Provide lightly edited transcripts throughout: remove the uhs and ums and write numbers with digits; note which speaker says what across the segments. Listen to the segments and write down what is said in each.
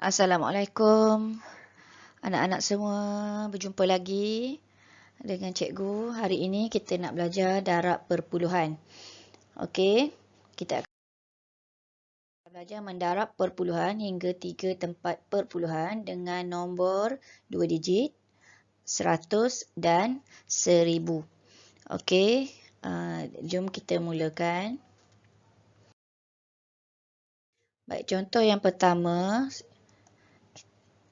Speaker 1: Assalamualaikum anak-anak semua, berjumpa lagi dengan cikgu. Hari ini kita nak belajar darab perpuluhan. Okey, kita akan belajar mendarab perpuluhan hingga 3 tempat perpuluhan dengan nombor 2 digit, 100 dan 1000. Okey, jom kita mulakan. Baik, contoh yang pertama,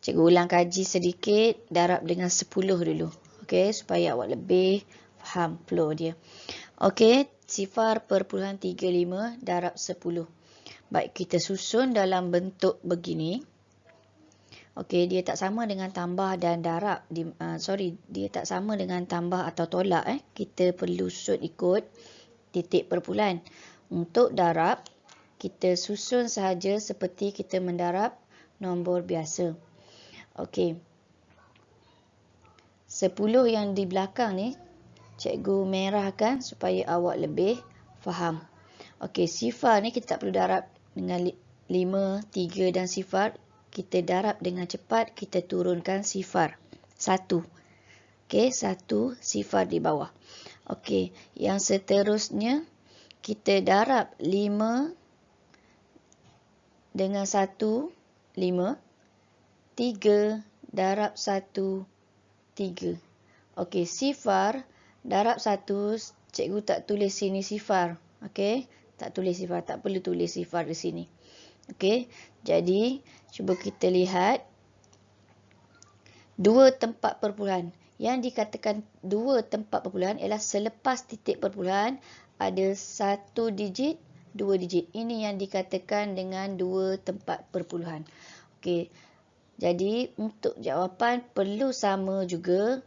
Speaker 1: cikgu ulang kaji sedikit, darab dengan 10 dulu. Okey, supaya awak lebih faham flow dia. Okey, 0.35 darab 10. Baik, kita susun dalam bentuk begini. Okey, dia tak sama dengan tambah dan darab. Dia tak sama dengan tambah atau tolak. Kita perlu susun ikut titik perpuluhan. Untuk darab, kita susun sahaja seperti kita mendarab nombor biasa. Okey. 10 yang di belakang ni, cikgu merahkan supaya awak lebih faham. Okey, sifar ni kita tak perlu darab dengan 5, 3 dan sifar. Kita darab dengan cepat, kita turunkan sifar. 1. Okey, 1 sifar di bawah. Okey, yang seterusnya, kita darab 5 dengan 1, 5. 3 darab 1, 3. Okey, sifar darab 1, cikgu tak tulis sini sifar. Okey, tak tulis sifar, tak perlu tulis sifar di sini. Okey, jadi cuba kita lihat 2 tempat perpuluhan. Yang dikatakan 2 tempat perpuluhan ialah selepas titik perpuluhan ada 1 digit, 2 digit. Ini yang dikatakan dengan 2 tempat perpuluhan. Okey. Jadi, untuk jawapan perlu sama juga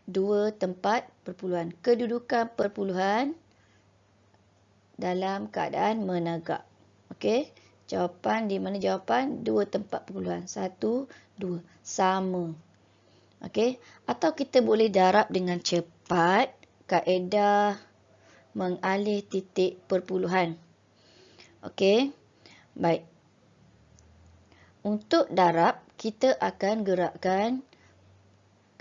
Speaker 1: 2 tempat perpuluhan. Kedudukan perpuluhan dalam keadaan menegak. Okey. Jawapan di mana jawapan 2 tempat perpuluhan. 1, 2. Sama. Okey. Atau kita boleh darab dengan cepat. Kaedah mengalih titik perpuluhan. Okey. Baik. Untuk darab, kita akan gerakkan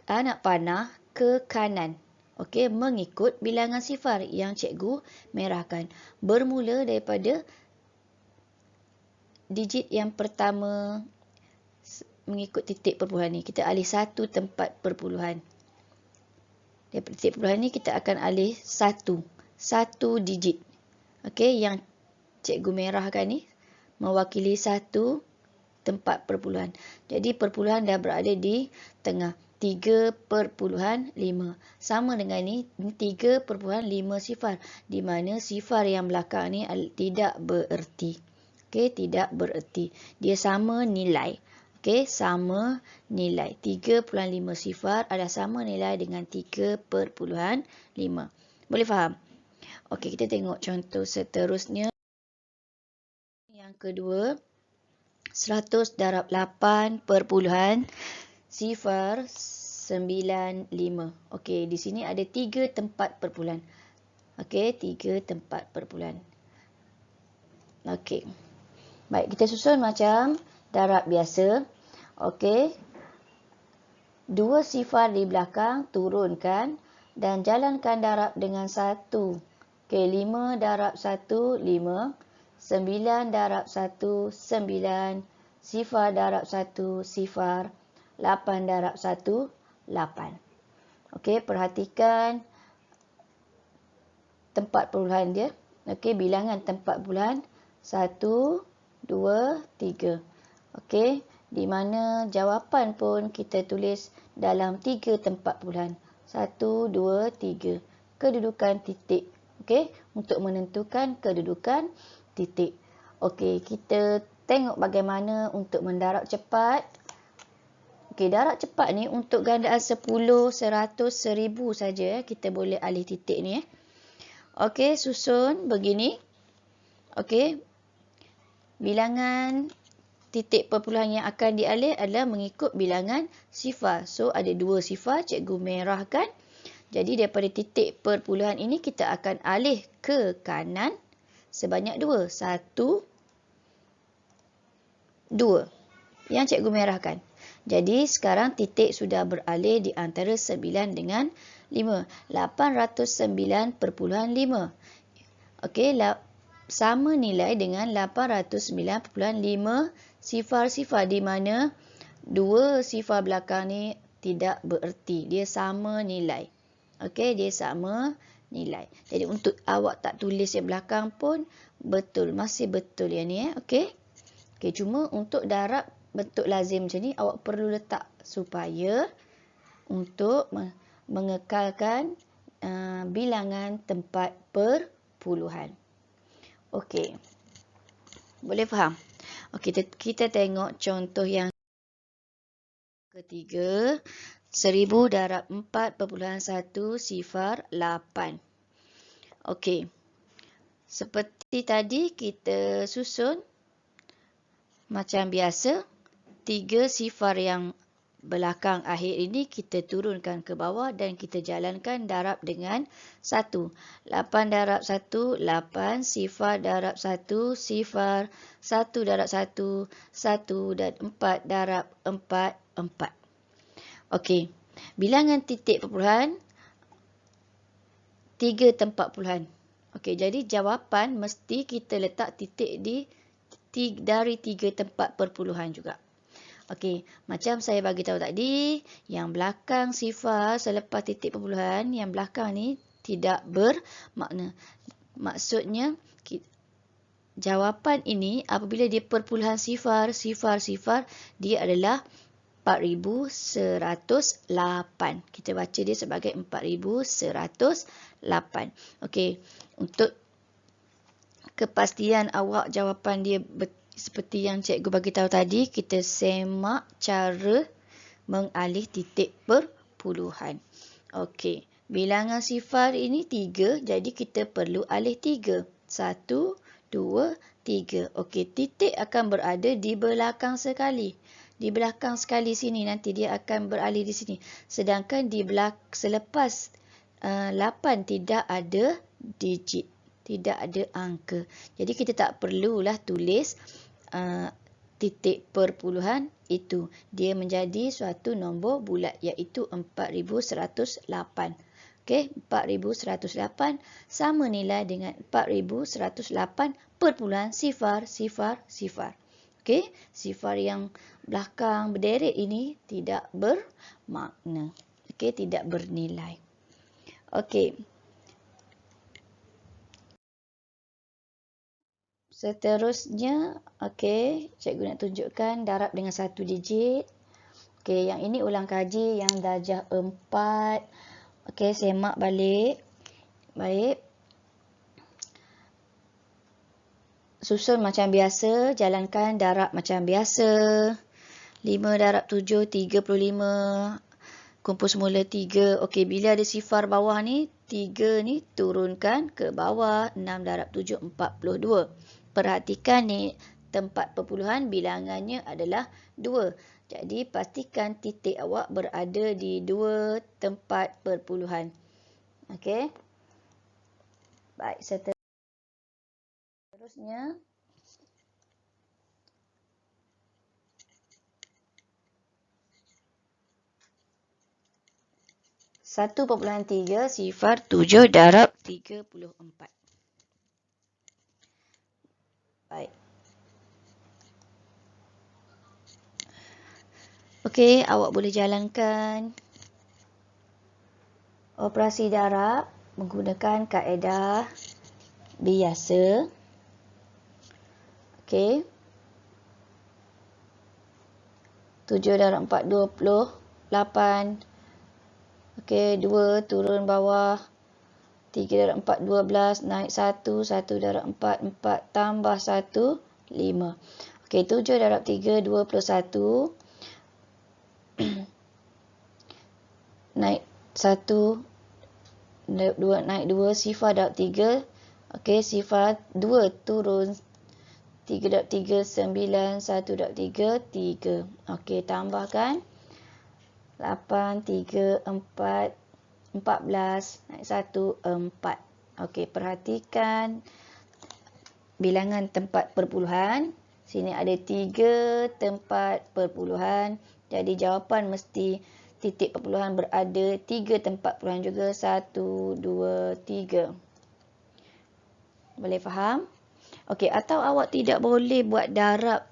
Speaker 1: anak panah ke kanan. Okey, mengikut bilangan sifar yang cikgu merahkan. Bermula daripada digit yang pertama mengikut titik perpuluhan ni. Kita alih 1 tempat perpuluhan. Daripada titik perpuluhan ni kita akan alih 1 digit. Okey, yang cikgu merahkan ni mewakili 1 tempat perpuluhan. Jadi perpuluhan dah berada di tengah. 3.5. Sama dengan ni 3.5 sifar. Di mana sifar yang belakang ni tidak bererti. Okey, tidak bererti. Dia sama nilai. Okey, sama nilai. 3.5 sifar adalah sama nilai dengan 3.5. Boleh faham? Okey, kita tengok contoh seterusnya. Yang kedua, 100 darab 8 perpuluhan 0.95. Okey, di sini ada 3 tempat perpuluhan. Okey, 3 tempat perpuluhan. Okey. Baik, kita susun macam darab biasa. Okey. 2 sifar di belakang, turunkan dan jalankan darab dengan 1. Okey, 5 darab 1, 5. 9 darab 1, 9. Sifar darab 1, sifar. 8 darab 1, 8. Okey, perhatikan tempat perpuluhan dia. Okey, bilangan tempat perpuluhan 1, 2, 3. Okey, di mana jawapan pun kita tulis dalam 3 tempat perpuluhan. 1, 2, 3. Kedudukan titik. Okey, untuk menentukan kedudukan titik. Okey, kita tengok bagaimana untuk mendarab cepat. Okey, darab cepat ni untuk gandaan 10, 100, 1000 saja. Kita boleh alih titik ni. Okey, susun begini. Okey. Bilangan titik perpuluhan yang akan dialih adalah mengikut bilangan sifar. So, ada 2 sifar, cikgu merahkan. Jadi, daripada titik perpuluhan ini, kita akan alih ke kanan sebanyak 2. 1, 2. yang cikgu merahkan. Jadi sekarang titik sudah beralih di antara 9 dengan 5. 809.5. Okey, sama nilai dengan 809.5 sifar-sifar di mana dua sifar belakang ni tidak bererti. Dia sama nilai. Okey, dia sama nilai. Jadi untuk awak tak tulis yang belakang pun betul. Masih betul yang ni. Okey. Okey, cuma untuk darab bentuk lazim macam ni awak perlu letak supaya untuk mengekalkan bilangan tempat perpuluhan. Okey. Boleh faham? Okey, kita tengok contoh yang ketiga. 1000 darab 4.1 sifar 8. Okey. Seperti tadi kita susun macam biasa. 3 sifar yang belakang akhir ini kita turunkan ke bawah dan kita jalankan darab dengan 1. 8 darab 1, 8. Sifar darab 1, sifar. 1 darab 1, 1. Dan 4 darab 4, 4. Okey. Bilangan titik perpuluhan 3 tempat puluhan. Okey, jadi jawapan mesti kita letak titik dari 3 tempat perpuluhan juga. Okey, macam saya bagi tahu tadi, yang belakang sifar selepas titik perpuluhan, yang belakang ni tidak bermakna. Maksudnya, jawapan ini apabila dia perpuluhan sifar, dia adalah 4108. Kita baca dia sebagai 4108. Okey, untuk kepastian awak jawapan dia seperti yang cikgu bagi tahu tadi, kita semak cara mengalih titik perpuluhan. Okey, bilangan sifar ini 3, jadi kita perlu alih 3. 1, 2, 3. Okey, titik akan berada di belakang sekali. Di belakang sekali sini, nanti dia akan beralih di sini. Sedangkan di selepas 8 tidak ada digit. Tidak ada angka. Jadi kita tak perlulah tulis titik perpuluhan itu. Dia menjadi suatu nombor bulat iaitu 4108. Okey, 4108 sama nilai dengan 4108 perpuluhan sifar. Okey, sifar yang belakang berderet ini tidak bermakna. Okey, tidak bernilai. Okey. Seterusnya, okey, cikgu nak tunjukkan darab dengan 1 digit. Okey, yang ini ulang kaji yang darjah 4. Okey, semak balik. Baik. Susun macam biasa, jalankan darab macam biasa. 5 darab 7, 35. Kumpul semula 3. Okey, bila ada sifar bawah ni, 3 ni turunkan ke bawah. 6 darab 7, 42. Perhatikan ni tempat perpuluhan bilangannya adalah 2. Jadi pastikan titik awak berada di 2 tempat perpuluhan. Okey. Baik, seterusnya. Satu 1.3 sifar 7 darab 34. Baik. Okey, awak boleh jalankan operasi darab menggunakan kaedah biasa. Okey. 7 darab 4, 28. Okey, 2 turun bawah. 3 darab 4, 12. Naik 1. 1 darab 4, 4. Tambah 1, 5. Okey, 7 darab 3, 21. Naik 1. 2, naik 2. Sifar darab 3. Okey, sifar 2 turun. 3 darab 3, 9. 1 darab 3, 3. Okey, tambahkan. 8, 3, 4, 14. Naik 1, 4. Okey, perhatikan bilangan tempat perpuluhan. Sini ada 3 tempat perpuluhan. Jadi jawapan mesti titik perpuluhan berada 3 tempat perpuluhan juga. 1, 2, 3. Boleh faham? Okey, atau awak tidak boleh buat darab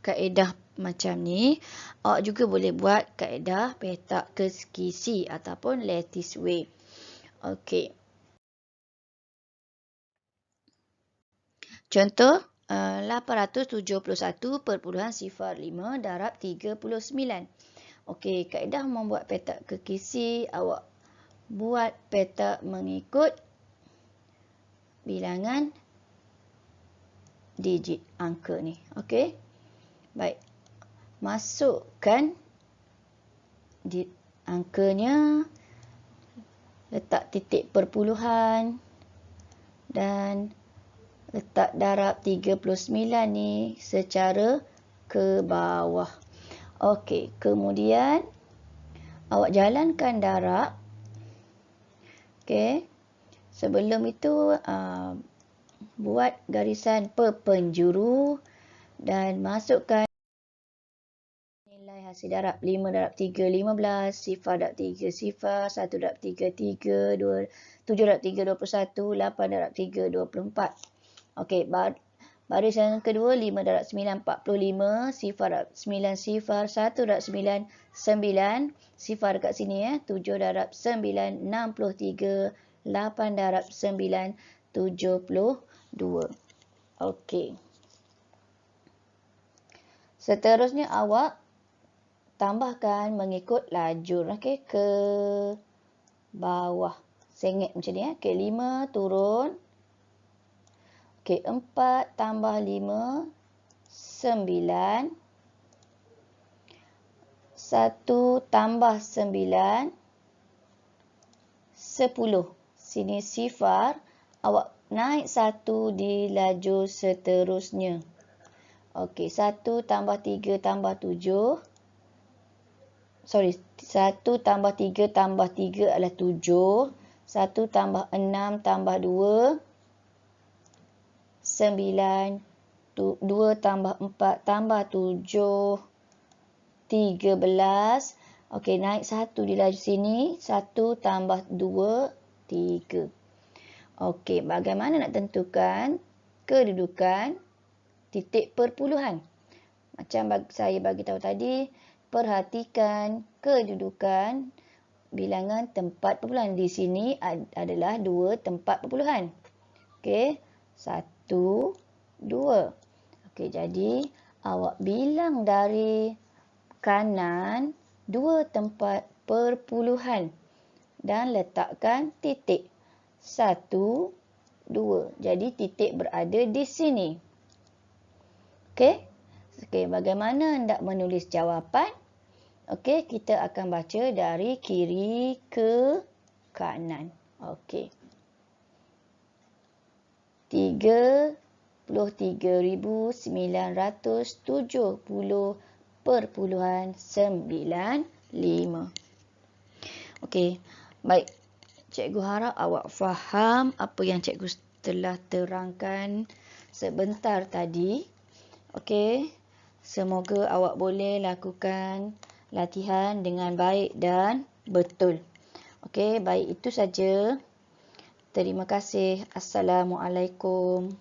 Speaker 1: kaedah macam ni. Awak juga boleh buat kaedah petak keskisi ataupun lattice way. Okey. Contoh 871.05 darab 39. Okey, kaedah membuat petak keskisi, awak buat petak mengikut bilangan digit angka ni. Okey. Baik. Masukkan di angkanya, letak titik perpuluhan dan letak darab 39 ni secara ke bawah. Okey, kemudian awak jalankan darab. Okey. Sebelum itu buat garisan perpenjuru dan masukkan nilai hasil darab. 5 darab 3, 15. Sifar darab 3, sifar. 1 darab 3, 3. 7 darab 3, 21. 8 darab 3, 24. Okey, baris yang kedua 5 darab 9, 45. Sifar darab 9, sifar. 1 darab 9, 9. Sifar dekat sini 7 darab 9, 63. 8 darab 9, 72. Okey. Seterusnya awak tambahkan mengikut lajur. Okey, ke bawah. Sengit macam ni. Okey, 5 turun. Okey, 4 tambah 5, 9. 1 tambah 9, 10. Sini sifar. Awak naik 1 di lajur seterusnya. Okey, 1 tambah 3 tambah 7. Sorry, 1 tambah 3 tambah 3 adalah 7. 1 tambah 6 tambah 2, 9. 2 tambah 4 tambah 7, 13. Okey, naik 1 di lajur sini. 1 tambah 2, 3. Okey, bagaimana nak tentukan kedudukan titik perpuluhan? Macam saya bagi tahu tadi, perhatikan kedudukan bilangan tempat perpuluhan. Di sini adalah 2 tempat perpuluhan. Okey, 1, 2. Okey, jadi awak bilang dari kanan 2 tempat perpuluhan dan letakkan titik. 1, 2. Jadi titik berada di sini. Okey. Okey, bagaimana hendak menulis jawapan? Okey, kita akan baca dari kiri ke kanan. Okey. 33,970.95. Okey, baik. Cikgu harap awak faham apa yang cikgu telah terangkan sebentar tadi. Okey, semoga awak boleh lakukan latihan dengan baik dan betul. Okey, baik itu saja. Terima kasih. Assalamualaikum.